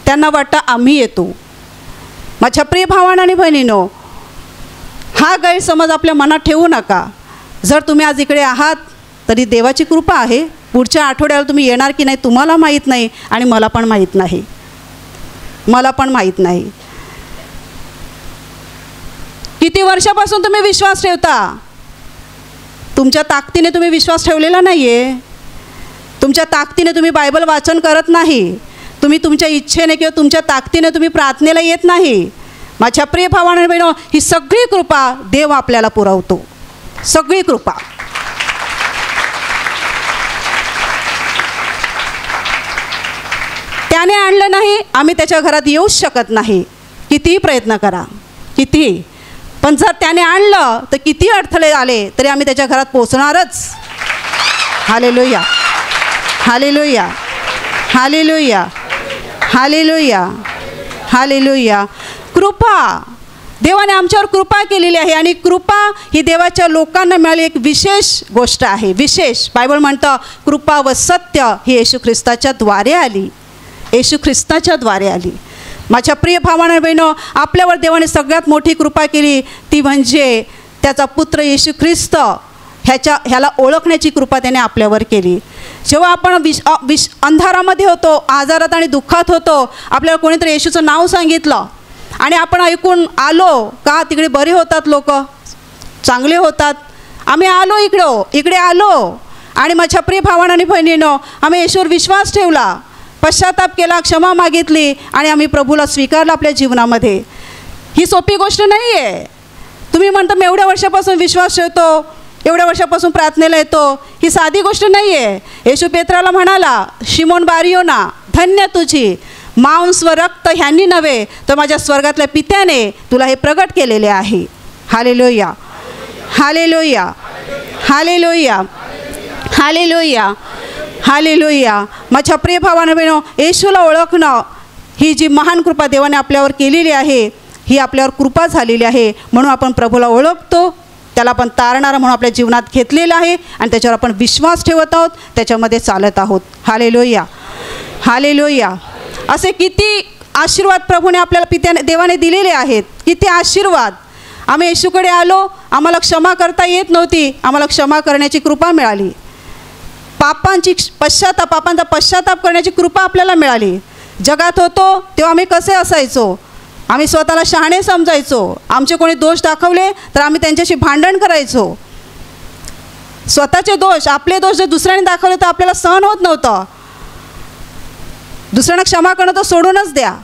त्यांना वाटतं आम्ही येतो. माझ्या प्रिय भावांनो आणि बहिणींनो, हा गैरसमज आपल्या मनात ठेवू नका. जर तुम्ही आज इकडे आहात तरी देवाची कृपा आहे. पुढच्या आठवड्याला तुम्ही येणार की नाही तुम्हाला माहीत नाही आणि मला पण माहीत नाही, मला पण माहीत नाही. किती वर्षापासून तुम्ही विश्वास ठेवता? तुमच्या ताकदीने तुम्ही विश्वास ठेवलेला नाही आहे. तुमच्या ताकदीने तुम्ही बायबल वाचन करत नाही. तुम्ही तुमच्या इच्छेने किंवा तुमच्या ताकदीने तुम्ही प्रार्थनेला येत नाही. माझ्या प्रिय भावांनो बहिणींनो, ही सगळी कृपा देव आपल्याला पुरवतो, सगळी कृपा. त्याने आणलं नाही, आम्ही त्याच्या घरात येऊच शकत नाही. कितीही प्रयत्न करा, कितीही. पण जर त्याने आणलं तर किती अडथळे आले तरी आम्ही त्याच्या घरात पोचणारच. Hallelujah, hallelujah, hallelujah, hallelujah, hallelujah. कृपा, देवाने आमच्यावर कृपा केलेली आहे आणि कृपा ही देवाच्या लोकांना मिळाली एक विशेष गोष्ट आहे. विशेष, बायबल म्हणतं कृपा व सत्य ही येशू ख्रिस्ताच्या द्वारे आली, येशू ख्रिस्ताच्या द्वारे आली. माझ्या प्रिय भावांनो बहिणो, आपल्यावर देवाने सगळ्यात मोठी कृपा केली ती म्हणजे त्याचा पुत्र येशू ख्रिस्त ह्याला ओळखण्याची कृपा त्याने आपल्यावर केली. जेव्हा आपण अंधारामध्ये होतो, आजारात आणि दुःखात होतो, आपल्याला कोणीतरी येशूचं नाव सांगितलं आणि आपण ऐकून आलो का तिकडे बरे होतात, लोक चांगले होतात. आम्ही आलो इकडे आलो आणि माझ्या प्रिय भावांनो आणि बहिणींनो, आम्ही येशूवर विश्वास ठेवला, पश्चाताप केला, क्षमा मागितली आणि आम्ही प्रभूला स्वीकारलं आपल्या जीवनामध्ये. ही सोपी गोष्ट नाही आहे. तुम्ही म्हणता मी एवढ्या वर्षापासून विश्वास ठेवतो, एवढ्या वर्षापासून प्रार्थनेला येतो, ही साधी गोष्ट नाही आहे. येशू पेत्राला म्हणाला, शिमोन बारियोना, धन्य तुझी, मांस व रक्त ह्यांनी नव्हे तर माझ्या स्वर्गातल्या पित्याने तुला हे प्रगट केलेले आहे. Hallelujah, hallelujah, hallelujah, hallelujah, hallelujah. माझ्या प्रिय भावांनो बहिणो, येशूला ओळखणं ही जी महान कृपा देवाने आपल्यावर केलेली आहे, ही आपल्यावर कृपा झालेली आहे. म्हणून आपण प्रभूला ओळखतो, त्याला आपण तारणारा म्हणून आपल्या जीवनात घेतलेलं आहे आणि त्याच्यावर आपण विश्वास ठेवत आहोत, त्याच्यामध्ये चालत आहोत. Hallelujah, hallelujah. असे किती आशीर्वाद प्रभूने आपल्याला देवाने दिलेले आहेत, किती आशीर्वाद. आम्ही येशूकडे आलो, आम्हाला क्षमा करता येत नव्हती, आम्हाला क्षमा करण्याची कृपा मिळाली. पापांचा पश्चाताप करण्याची कृपा आपल्याला मिळाली. जगात होतो तेव्हा आम्ही कसे असायचो? आम्ही स्वतःला शहाणे समजायचो. आमचे कोणी दोष दाखवले तर आम्ही त्यांच्याशी भांडण करायचो. स्वतःचे दोष, आपले दोष जर दुसऱ्याने दाखवले तर आपल्याला सहन होत नव्हतं. दुसऱ्यांना क्षमा करणं तर सोडूनच द्या.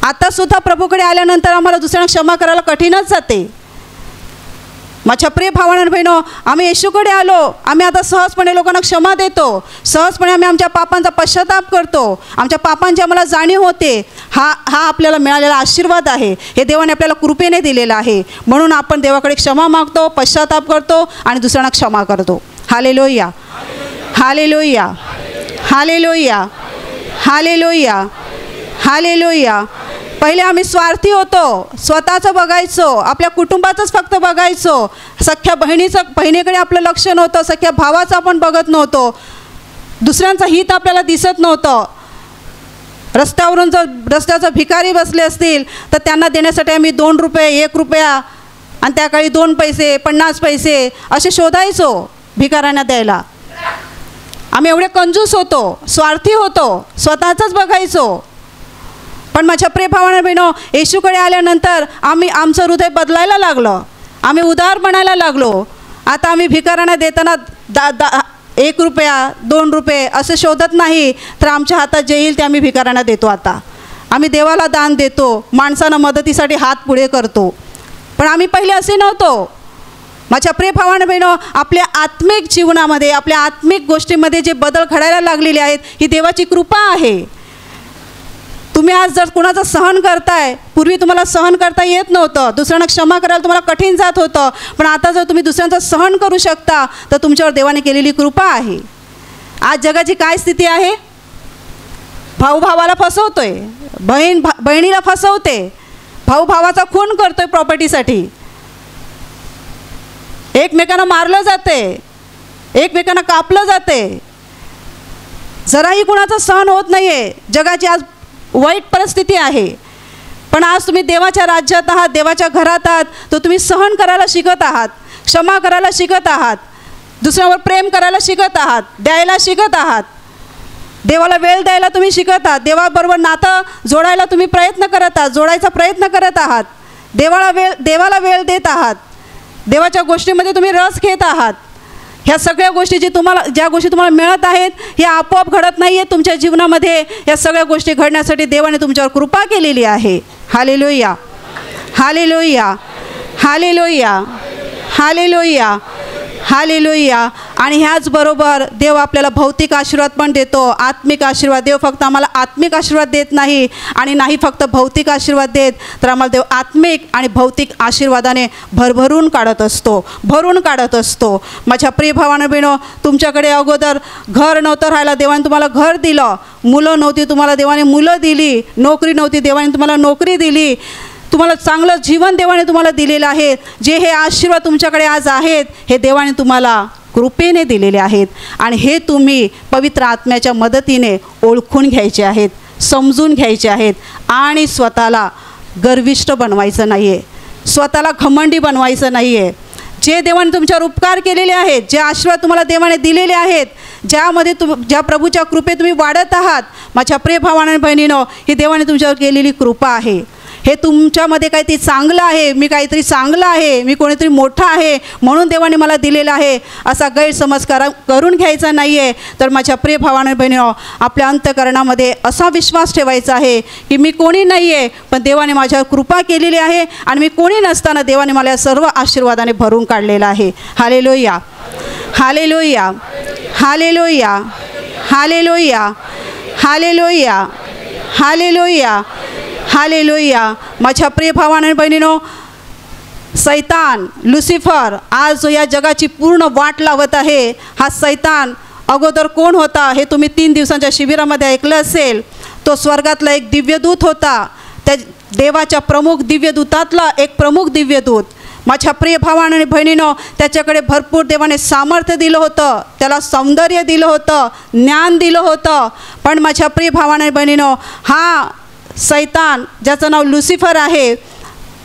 आतासुद्धा प्रभूकडे आल्यानंतर आम्हाला दुसऱ्यांना क्षमा करायला कठीणच जाते. माझ्या प्रिय भावांनो बहिणो, आम्ही येशूकडे आलो, आम्ही आता सहजपणे लोकांना क्षमा देतो, सहजपणे आम्ही आमच्या पापांचा पश्चाताप करतो, आमच्या पापांची आम्हाला जाणीव होते. हा आपल्याला मिळालेला आशीर्वाद आहे, हे देवाने आपल्याला कृपेने दिलेलं आहे. म्हणून आपण देवाकडे क्षमा मागतो, पश्चाताप करतो आणि दुसऱ्यांना क्षमा करतो. Hallelujah, hallelujah, hallelujah, hallelujah, hallelujah. पहिले आम्ही स्वार्थी होतो, स्वतःचं बघायचो, आपल्या कुटुंबाचंच फक्त बघायचो. सख्या बहिणीकडे आपलं लक्ष नव्हतं, सख्या भावाचं आपण बघत नव्हतो, दुसऱ्यांचं हित आपल्याला दिसत नव्हतं. रस्त्यावरून जर रस्त्याचं भिकारी बसले असतील तर त्यांना देण्यासाठी आम्ही 2 रुपये, 1 रुपया आणि त्या काळी 2 पैसे, 50 पैसे असे शोधायचो भिकाऱ्यांना द्यायला. आम्ही एवढे कंजूस होतो, स्वार्थी होतो, स्वतःचंच बघायचो. पण माझ्या प्रिय भावांनो बहिणो, येशूकडे आल्यानंतर आमचं हृदय बदलायला लागलं, आम्ही उदार बनायला लागलो. आता आम्ही भिकाऱ्यांना देताना 1 रुपया, 2 रुपये असं शोधत नाही, तर आमच्या हातात जे येईल ते आम्ही भिकाऱ्यांना देतो. आता आम्ही देवाला दान देतो, माणसांना मदतीसाठी हात पुढे करतो. पण आम्ही पहिले असे नव्हतो. माझ्या प्रिय भावांनो बहिणो, आपल्या आत्मिक जीवनामध्ये, आपल्या आत्मिक गोष्टींमध्ये जे बदल घडायला लागलेले आहेत, ही देवाची कृपा आहे. तुम्ही आज जर कोणाचं सहन करताय, पूर्वी तुम्हाला सहन करता येत नव्हतं, दुसऱ्यांना क्षमा करायला तुम्हाला कठीण जात होतं, पण आता जर तुम्ही दुसऱ्यांचं सहन करू शकता तर तुमच्यावर देवाने केलेली कृपा आहे. आज जगाची काय स्थिती आहे? भाऊ भावाला फसवतोय, बहिणीला फसवते, भाऊ भावाचा खून करतोय प्रॉपर्टीसाठी, एकमेकांना मारलं जाते, एकमेकांना कापलं जाते, जराही कुणाचा सहन होत नाही आहे. जगाची आज वाईट परिस्थिती आहे. पण आज तुम्ही देवाच्या राज्यात आहात, देवाच्या घरात आहात, तर तुम्ही सहन करायला शिकत आहात, क्षमा करायला शिकत आहात, दुसऱ्यावर प्रेम करायला शिकत आहात, द्यायला शिकत आहात, देवाला वेळ द्यायला तुम्ही शिकत आहात, देवाबरोबर नातं जोडायला तुम्ही प्रयत्न करत आहात, जोडायचा प्रयत्न करत आहात, देवाला वेळ देत आहात, देवाच्या गोष्टीमध्ये तुम्ही रस घेत आहात. ह्या सगळ्या गोष्टी ज्या गोष्टी तुम्हाला मिळत आहेत ह्या आपोआप घडत नाही आहेत तुमच्या जीवनामध्ये. या सगळ्या गोष्टी घडण्यासाठी देवाने तुमच्यावर कृपा केलेली आहे. Hallelujah, hallelujah, hallelujah, hallelujah, hallelujah. आणि ह्याचबरोबर देव आपल्याला भौतिक आशीर्वाद पण देतो, आत्मिक आशीर्वाद. देव फक्त आम्हाला आत्मिक आशीर्वाद देत नाही आणि नाही फक्त भौतिक आशीर्वाद देत, तर आम्हाला देव आत्मिक आणि भौतिक आशीर्वादाने भरभरून काढत असतो, भरून काढत असतो. माझ्या प्रिय भावानं बहिणो, तुमच्याकडे अगोदर घर नव्हतं राहायला, देवाने तुम्हाला घर दिलं. मुलं नव्हती, तुम्हाला देवाने मुलं दिली. नोकरी नव्हती, देवाने तुम्हाला नोकरी दिली. तुम्हाला चांगलं जीवन देवाने तुम्हाला दिलेलं आहे. जे हे आशीर्वाद तुमच्याकडे आज आहेत हे देवाने तुम्हाला कृपेने दिलेले आहेत. आणि हे तुम्ही पवित्र आत्म्याच्या मदतीने ओळखून घ्यायचे आहेत, समजून घ्यायचे आहेत. आणि स्वतःला गर्विष्ठ बनवायचं नाही आहे, स्वतःला घमंडी बनवायचं नाही आहे. जे देवाने तुमच्यावर उपकार केलेले आहेत, जे आशीर्वाद तुम्हाला देवाने दिलेले आहेत, ज्यामध्ये ज्या प्रभूच्या कृपेत तुम्ही वाढत आहात, माझ्या प्रिय भावांनो बहिणीनो, ही देवाने तुमच्यावर केलेली कृपा आहे. हे तुमच्यामध्ये काहीतरी चांगलं आहे, मी काहीतरी चांगलं आहे, मी कोणीतरी मोठा आहे म्हणून देवाने मला दिलेलं आहे असा गैरसमज करून घ्यायचा नाही आहे. तर माझ्या प्रिय भावांनो बहिणीनो, आपल्या अंतःकरणामध्ये असा विश्वास ठेवायचा आहे की मी कोणी नाही आहे, पण देवाने माझ्यावर कृपा केलेली आहे आणि मी कोणी नसताना देवाने मला सर्व आशीर्वादाने भरून काढलेलं आहे. Hallelujah, hallelujah, hallelujah, hallelujah, hallelujah, hallelujah, hallelujah. माझ्या प्रिय भावांनो बहिणीनो, सैतान लुसिफर आज जो या जगाची पूर्ण वाट लावत आहे, हा सैतान अगोदर कोण होता हे तुम्ही 3 दिवसांच्या शिबिरामध्ये ऐकलं असेल. तो स्वर्गातला एक दिव्यदूत होता, त्या देवाच्या प्रमुख दिव्यदूतातला एक प्रमुख दिव्यदूत. माझ्या प्रिय भावांनो आणि बहिणीनो, त्याच्याकडे भरपूर देवाने सामर्थ्य दिलं होतं, त्याला सौंदर्य दिलं होतं, ज्ञान दिलं होतं. पण माझ्या प्रिय भावांनो आणि बहिणीनो, हा सैतान ज्याचं नाव लुसिफर आहे,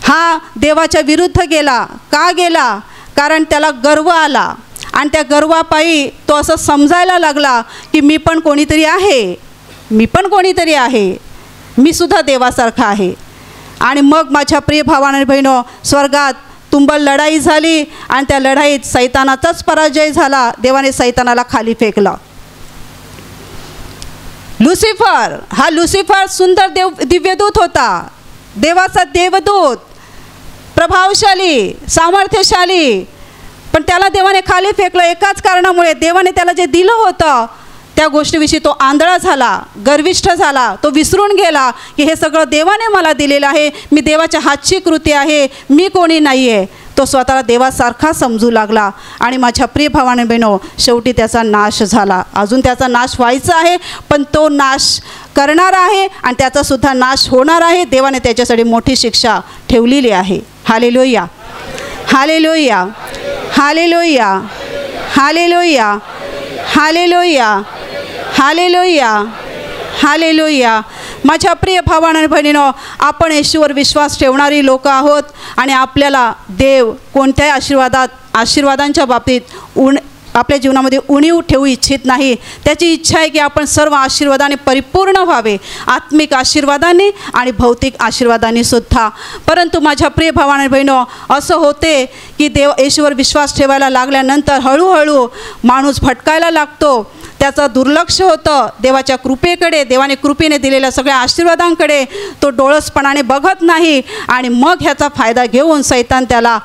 हा देवाच्या विरुद्ध गेला. का गेला? कारण त्याला गर्व आला आणि त्या गर्वापायी तो असं समजायला लागला की मी पण कोणीतरी आहे, मी पण कोणीतरी आहे, मी सुद्धा देवासारखा आहे. आणि मग माझ्या प्रिय भावांनो बहिणो, स्वर्गात तुंबळ लढाई झाली आणि त्या लढाईत सैतानाचाच पराजय झाला. देवाने सैतानाला खाली फेकलं. लुसिफर सुंदर दिव्यदूत होता, देवाचा देवदूत, प्रभावशाली, सामर्थ्यशाली. पण त्याला देवाने खाली फेकलं एकाच कारणामुळे. देवाने त्याला जे दिलं होतं त्या गोष्टीविषयी तो आंधळा झाला, गर्विष्ठ झाला. तो विसरून गेला की हे सगळं देवाने मला दिलेलं आहे, मी देवाच्या हातची कृती आहे, मी कोणी नाही आहे. तो स्वतःला देवासारखा समजू लागला आणि माझ्या प्रिय भावांनो बहिणो, शेवटी त्याचा नाश झाला. अजून त्याचा नाश व्हायचा आहे, पण तो नाश करणार आहे आणि त्याचासुद्धा नाश होणार आहे. देवाने त्याच्यासाठी मोठी शिक्षा ठेवलेली आहे. Hallelujah, hallelujah, hallelujah, hallelujah, hallelujah, hallelujah, hallelujah. माझ्या प्रिय भावांनो आणि बहिणीनो, आपण येशूवर विश्वास ठेवणारी लोक आहोत आणि आपल्याला देव कोणत्याही आशीर्वादांच्या बाबतीत आपल्या जीवनामध्ये उणीव ठेवू इच्छित नाही. त्याची इच्छा आहे की आपण सर्व आशीर्वादाने परिपूर्ण व्हावे, आत्मिक आशीर्वादाने आणि भौतिक आशीर्वादाने सुद्धा. परंतु माझ्या प्रिय भावांनो आणि बहिणो, असं होते की येशूवर विश्वास ठेवायला लागल्यानंतर हळूहळू माणूस भटकायला लागतो, त्याचं दुर्लक्ष होतं देवाच्या कृपेकडे, देवाने कृपेने दिलेल्या सगळ्या आशीर्वादांकडे तो डोळसपणाने बघत नाही आणि मग ह्याचा फायदा घेऊन सैतान त्याला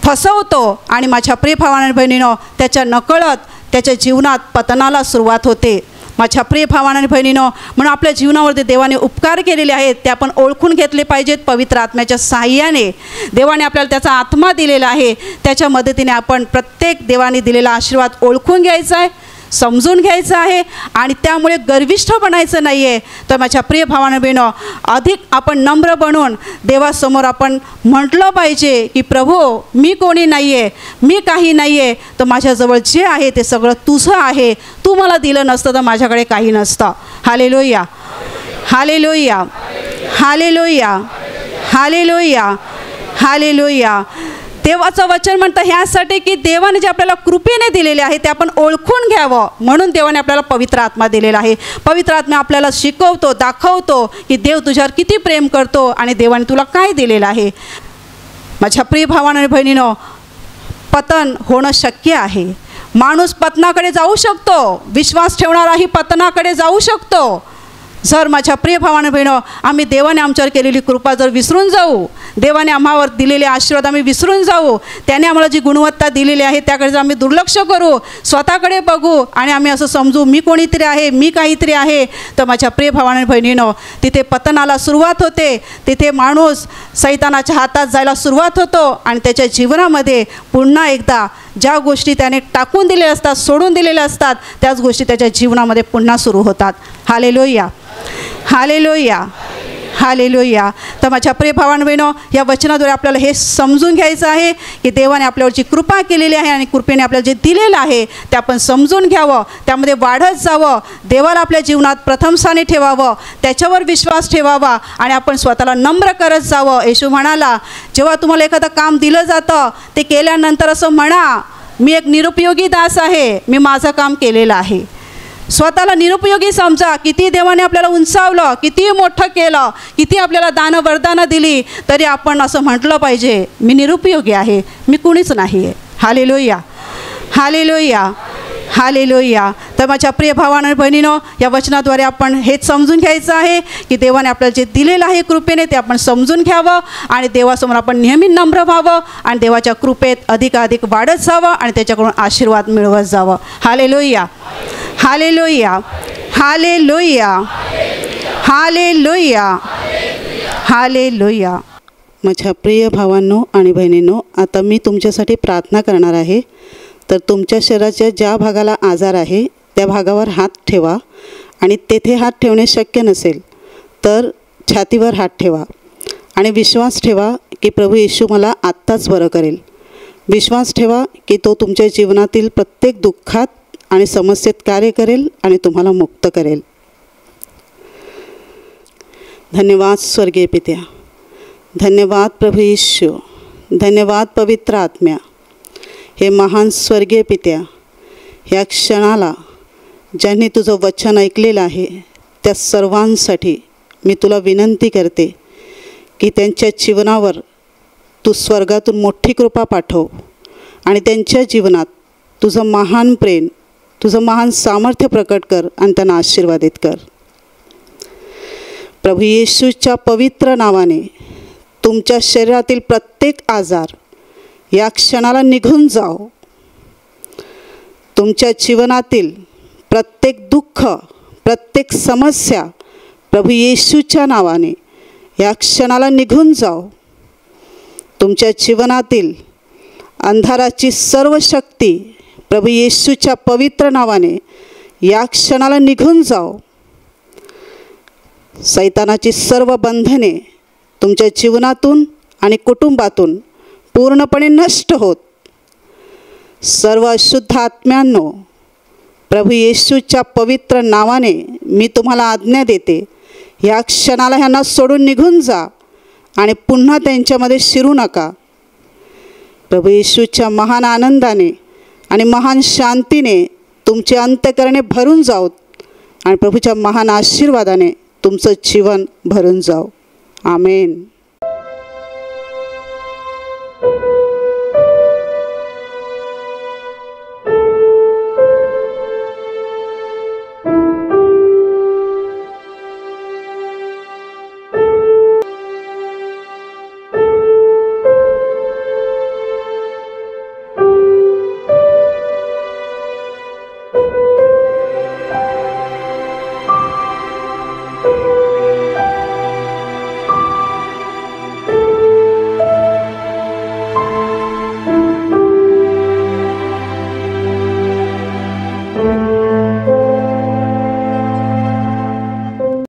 फसवतो आणि माझ्या प्रिय भावांनो बहिणीनो, त्याच्या नकळत त्याच्या जीवनात पतनाला सुरुवात होते. माझ्या प्रिय भावांनो आणि बहिणीनो, म्हणून आपल्या जीवनावरती देवाने उपकार केलेले आहेत ते आपण ओळखून घेतले पाहिजेत. पवित्र आत्म्याच्या साहाय्याने देवाने आपल्याला त्याचा आत्मा दिलेला आहे, त्याच्या मदतीने आपण प्रत्येक देवाने दिलेला आशीर्वाद ओळखून घ्यायचा आहे, समजून घ्यायचं आहे आणि त्यामुळे गर्विष्ठ बनायचं नाही आहे. तर माझ्या प्रिय भावानं बहिणो, अधिक आपण नम्र बनून देवासमोर आपण म्हटलं पाहिजे की प्रभू, मी कोणी नाही आहे, मी काही नाही आहे, तर माझ्याजवळ जे आहे ते सगळं तुझं आहे. तू मला दिलं नसतं तर माझ्याकडे काही नसतं. Hallelujah, hallelujah, hallelujah, hallelujah, hallelujah. देवाचं वचन म्हणतं ह्यासाठी की देवाने जे आपल्याला कृपेने दिलेले आहे ते आपण ओळखून घ्यावं, म्हणून देवाने आपल्याला पवित्र आत्मा दिलेला आहे. पवित्र आत्मा आपल्याला शिकवतो, दाखवतो की देव तुझ्यावर किती प्रेम करतो आणि देवाने तुला काय दिलेलं आहे. माझ्या प्रिय भावांनो आणि बहिणीनो, पतन होणं शक्य आहे. माणूस पतनाकडे जाऊ शकतो, विश्वास ठेवणाराही पतनाकडे जाऊ शकतो. जर माझ्या प्रिय भावानं बहिणो, आम्ही देवाने आमच्यावर केलेली कृपा जर विसरून जाऊ, देवाने आम्हावर दिलेले आशीर्वाद आम्ही विसरून जाऊ, त्याने आम्हाला जी गुणवत्ता दिलेली आहे त्याकडे जर आम्ही दुर्लक्ष करू, स्वतःकडे बघू आणि आम्ही असं समजू मी कोणीतरी आहे, मी काहीतरी आहे, तर माझ्या प्रिय भावानं बहिणीनो, तिथे पतनाला सुरुवात होते. तिथे माणूस सैतानाच्या हातात जायला सुरुवात होतो आणि त्याच्या जीवनामध्ये पुन्हा एकदा ज्या गोष्टी त्याने टाकून दिलेल्या असतात, सोडून दिलेल्या असतात, त्याच गोष्टी त्याच्या जीवनामध्ये पुन्हा सुरू होतात. Hallelujah, hallelujah, hallelujah. तर माझ्या प्रिय भावांनो बहिणो, या वचनाद्वारे आपल्याला हे समजून घ्यायचं आहे की देवाने आपल्यावरची कृपा केलेली आहे आणि कृपेने आपल्याला जे दिलेलं आहे ते आपण समजून घ्यावं, त्यामध्ये वाढत जावं, देवाला आपल्या जीवनात प्रथम स्थानी ठेवावं, त्याच्यावर विश्वास ठेवावा आणि आपण स्वतःला नम्र करत जावं. येशू म्हणाला, जेव्हा तुम्हाला एखादं काम दिलं जातं ते केल्यानंतर असं म्हणा, मी एक निरुपयोगी दास आहे, मी माझं काम केलेलं आहे. स्वतःला निरुपयोगी समजा. किती देवाने आपल्याला उंचावलं, किती मोठं केलं, किती आपल्याला दानं वरदानं दिली, तरी आपण असं म्हटलं पाहिजे, मी निरुपयोगी आहे, मी कुणीच नाही आहे. Hallelujah, hallelujah, hallelujah. तर माझ्या प्रिय भावांनो बहिणीनो, या वचनाद्वारे आपण हेच समजून घ्यायचं आहे की देवाने आपल्याला जे दिलेलं आहे कृपेने ते आपण समजून घ्यावं आणि देवासमोर आपण नेहमी नम्र व्हावं आणि देवाच्या कृपेत अधिकाधिक वाढत जावं आणि त्याच्याकडून आशीर्वाद मिळवत जावं. Hallelujah, hallelujah, hallelujah, hallelujah, hallelujah. माझ्या प्रिय भावांनो आणि बहिणींनो, आता मी तुमच्यासाठी प्रार्थना करणार आहे. तर तुमच्या शरीराच्या ज्या भागाला आजार आहे त्या भागावर हात ठेवा आणि तेथे हात ठेवणे शक्य नसेल तर छातीवर हात ठेवा आणि विश्वास ठेवा की प्रभू येशू मला आत्ताच बरं करेल. विश्वास ठेवा की तो तुमच्या जीवनातील प्रत्येक दुःखात आणि समस्येत कार्य करेल आणि तुम्हाला मुक्त करेल. धन्यवाद स्वर्गीय पित्या, धन्यवाद प्रभू येशू, धन्यवाद पवित्र आत्म्या. हे महान स्वर्गीय पित्या, ह्या क्षणाला ज्यांनी तुझं वचन ऐकलेलं आहे त्या सर्वांसाठी मी तुला विनंती करते की त्यांच्या जीवनावर तू स्वर्गातून मोठी कृपा पाठव आणि त्यांच्या जीवनात तुझं महान प्रेम, तुझं महान सामर्थ्य प्रकट कर आणि त्यांना आशीर्वादित कर. प्रभू येशूच्या पवित्र नावाने तुमच्या शरीरातील प्रत्येक आजार या क्षणाला निघून जाओ. तुमच्या जीवनातील प्रत्येक दुःख, प्रत्येक समस्या प्रभू येशूच्या नावाने या क्षणाला निघून जाओ. तुमच्या जीवनातील अंधाराची सर्व शक्ती प्रभू येशूच्या पवित्र नावाने या क्षणाला निघून जाओ. सैतानाची सर्व बंधने तुमच्या जीवनातून आणि कुटुंबातून पूर्णपणे नष्ट होत. सर्व अशुद्ध आत्म्यांनो, प्रभू येशूच्या पवित्र नावाने मी तुम्हाला आज्ञा देते, या क्षणाला ह्यांना सोडून निघून जा आणि पुन्हा त्यांच्यामध्ये शिरू नका. प्रभू येशूच्या महान आनंदाने आणि महान शांतीने तुमचे अंतःकरणे भरून जाओत आणि प्रभूच्या महान आशीर्वादाने तुमचं जीवन भरून जाओ. आमेन.